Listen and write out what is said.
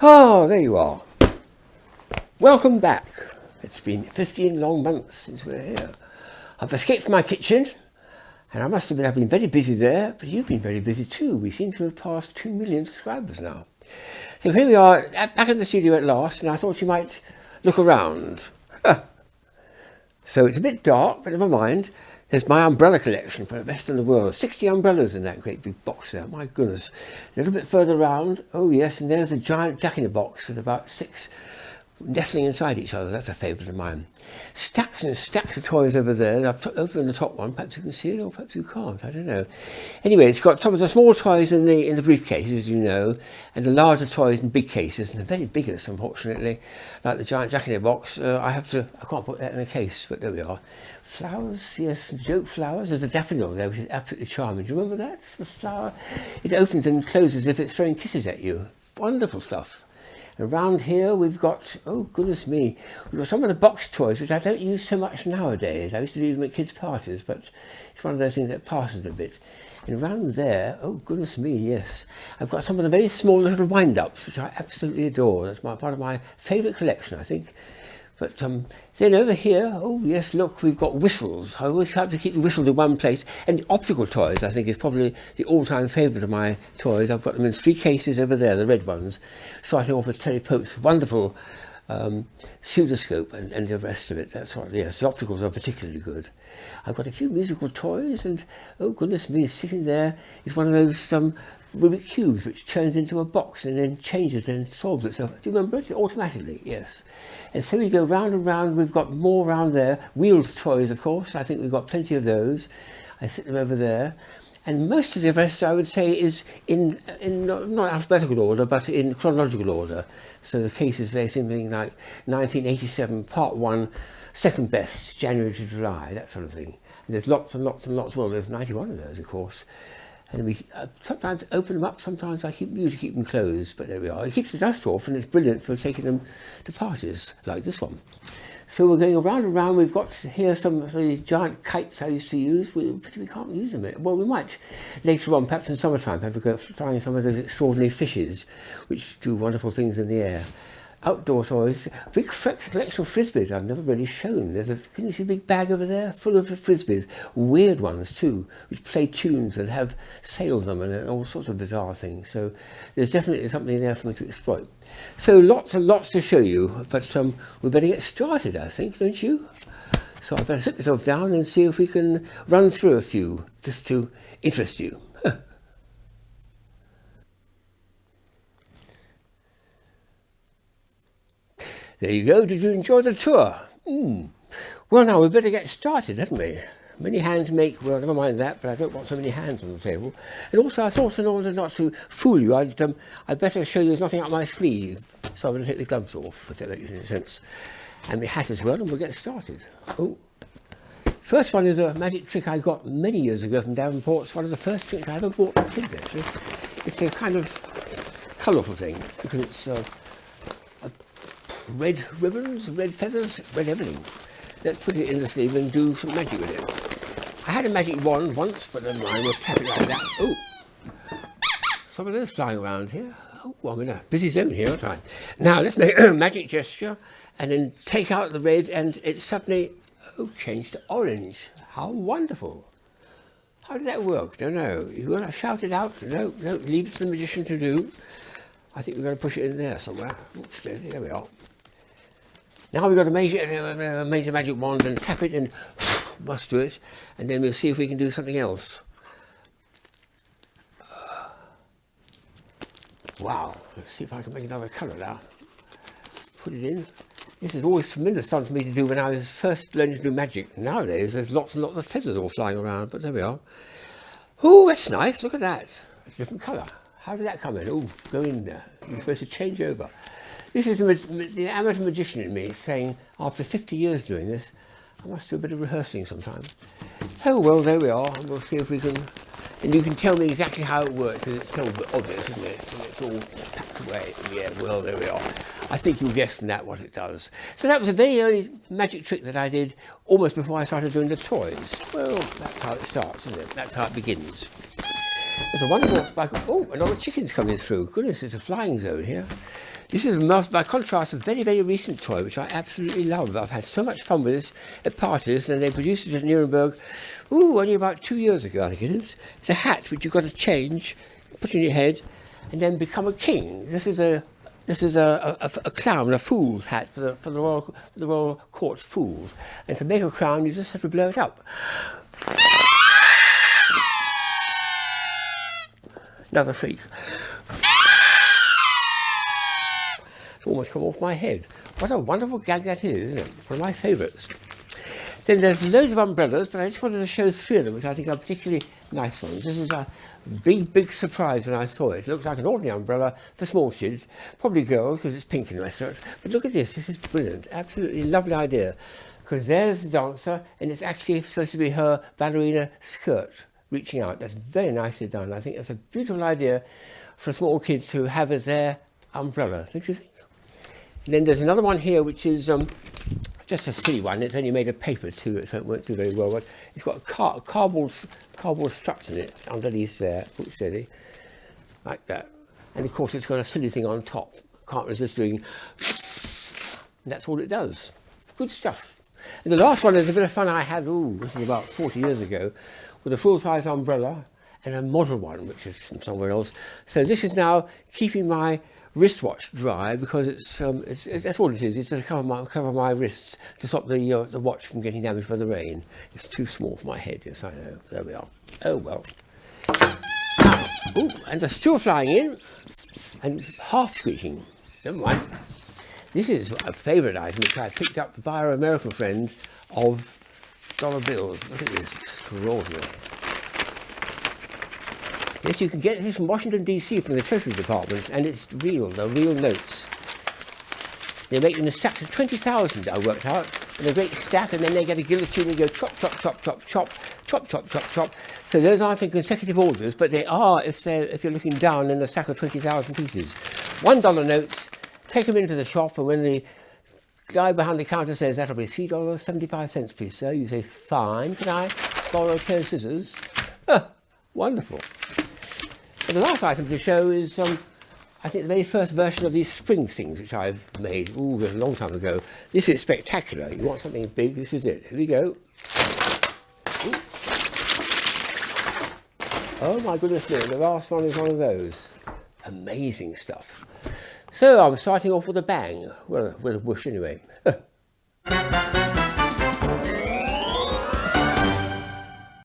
Oh, there you are. Welcome back. It's been 15 long months since we're here. I've escaped from my kitchen, and I must admit I've been very busy there, but you've been very busy too. We seem to have passed 2 million subscribers now. So here we are, back in the studio at last, and I thought you might look around. So it's a bit dark, but never mind. There's my umbrella collection for the best in the world. 60 umbrellas in that great big box there. My goodness. A little bit further around. Oh yes, and there's a giant jack-in-the-box with about 6 nestling inside each other. That's a favourite of mine. Stacks and stacks of toys over there. I've opened the top one. Perhaps you can see it, or perhaps you can't. I don't know. Anyway, it's got some of the small toys in the briefcases, as you know, and the larger toys in big cases, and the very biggest, unfortunately, like the giant jack-in-the-box. I can't put that in a case, but there we are. Flowers, yes, joke flowers. There's a daffodil there, which is absolutely charming. Do you remember that? The flower. It opens and closes as if it's throwing kisses at you. Wonderful stuff. Around here we've got, oh goodness me, we've got some of the box toys which I don't use so much nowadays. I used to do them at kids' parties, but it's one of those things that passes a bit. And around there, oh goodness me, yes, I've got some of the very small little wind-ups which I absolutely adore. That's part of my favourite collection, I think. But then over here, oh yes, look, we've got whistles. I always have to keep the whistle in one place. And optical toys, I think, is probably the all-time favourite of my toys. I've got them in 3 cases over there, the red ones. Starting off with Terry Pope's wonderful pseudoscope and the rest of it. That's what, yes, the opticals are particularly good. I've got a few musical toys, and oh goodness me, sitting there is one of those Rubik cubes, which turns into a box and then changes and solves itself. Do you remember it? Automatically, yes. And so we go round and round. We've got more around there. Wheeled toys, of course. I think we've got plenty of those. I sit them over there. And most of the rest, I would say, is in not alphabetical order, but in chronological order. So the cases say something like 1987, Part 1, second best, January to July, that sort of thing. And there's lots and lots and lots. Well, there's 91 of those, of course. And we sometimes open them up, sometimes I usually keep them closed, but there we are. It keeps the dust off, and it's brilliant for taking them to parties, like this one. So we're going around and around. We've got here some of the giant kites I used to use. We can't use them. Well, we might later on, perhaps in summertime, have a go flying some of those extraordinary fishes, which do wonderful things in the air. Outdoor toys, big collection of frisbees I've never really shown. Can you see a big bag over there full of frisbees? Weird ones too, which play tunes and have sails on them and all sorts of bizarre things. So there's definitely something there for me to exploit. So lots and lots to show you, but we better get started, I think, don't you? So I better sit myself down and see if we can run through a few, just to interest you. There you go. Did you enjoy the tour? Well, now we better get started, hadn't we? Many hands make, well, never mind that, but I don't want so many hands on the table. And also I thought, in order not to fool you, I'd better show you there's nothing up my sleeve. So I'm going to take the gloves off, if that makes any sense. And the hat as well, and we'll get started. Oh. First one is a magic trick I got many years ago from Davenports. One of the first tricks I ever bought for kids, actually. It's a kind of colourful thing, because it's red ribbons, red feathers, red everything. Let's put it in the sleeve and do some magic with it. I had a magic wand once, but then I will tap it like that. Oh, some of those flying around here. Oh, well, I'm in a busy zone here, aren't I? Now let's make a magic gesture and then take out the red, and it suddenly changed to orange. How wonderful! How did that work? Don't know. You want to shout it out? No, leave it to the magician to do. I think we're going to push it in there somewhere. Oops, there we are. Now we've got to measure a magic wand and tap it and must do it, and then we'll see if we can do something else. Wow, let's see if I can make another colour now. Put it in. This is always tremendous fun for me to do when I was first learning to do magic. Nowadays there's lots and lots of feathers all flying around, but there we are. Oh, that's nice, look at that. It's a different colour. How did that come in? Oh, go in there. You're supposed to change over. This is the amateur magician in me saying, after 50 years doing this, I must do a bit of rehearsing sometime. Oh, well, there we are. And we'll see if we can... And you can tell me exactly how it works, because it's so obvious, isn't it? And it's all packed away. Yeah, well, there we are. I think you'll guess from that what it does. So that was a very early magic trick that I did almost before I started doing the toys. Well, that's how it starts, isn't it? That's how it begins. There's a wonderful, oh, another chicken's coming through. Goodness, it's a flying zone here. This is, by contrast, a very, very recent toy, which I absolutely love. I've had so much fun with this at parties, and they produced it at Nuremberg, only about 2 years ago, I think it is. It's a hat which you've got to change, put in your head, and then become a king. This is a clown, a fool's hat for the royal court's fools. And to make a crown, you just have to blow it up. Another freak. It's almost come off my head. What a wonderful gag that is, isn't it? One of my favourites. Then there's loads of umbrellas, but I just wanted to show 3 of them, which I think are particularly nice ones. This is a big, big surprise when I saw it. It looks like an ordinary umbrella for small kids, probably girls because it's pink and research. But look at this. This is brilliant. Absolutely lovely idea. Because there's the dancer, and it's actually supposed to be her ballerina skirt reaching out. That's very nicely done. I think that's a beautiful idea for a small kid to have as their umbrella, don't you think? And then there's another one here, which is just a silly one. It's only made of paper too, so it won't do very well. But it's got cardboard struts in it underneath there, look steady, like that. And of course, it's got a silly thing on top. Can't resist doing. And that's all it does. Good stuff. And the last one is a bit of fun I had. This is about 40 years ago, with a full-size umbrella and a model one, which is from somewhere else. So this is now keeping my wristwatch dry, because that's all it is. It's to cover my wrists to stop the watch from getting damaged by the rain. It's too small for my head. Yes, I know. There we are. Oh well. And they're still flying in and half squeaking. Never mind. This is a favourite item which I picked up via an American friend of dollar bills. Look at this. Extraordinary. Yes, you can get this from Washington, D.C., from the Treasury Department, and it's real. They're real notes. They make them in stacks of 20,000, I worked out, in a great stack, and then they get a guillotine and go chop, chop, chop, chop, chop, chop, chop, chop, chop. So those aren't in consecutive orders, but they are if you're looking down in a stack of 20,000 pieces. $1 notes, take them into the shop, and when the guy behind the counter says, that'll be $3.75, please, sir, you say, fine, can I borrow a pair of scissors? Wonderful. And the last item to show is, I think, the very first version of these spring things which I've made a long time ago. This is spectacular. You want something big, this is it. Here we go. Ooh. Oh my goodness me, the last one is one of those. Amazing stuff. So I'm starting off with a bang. Well, with a whoosh anyway.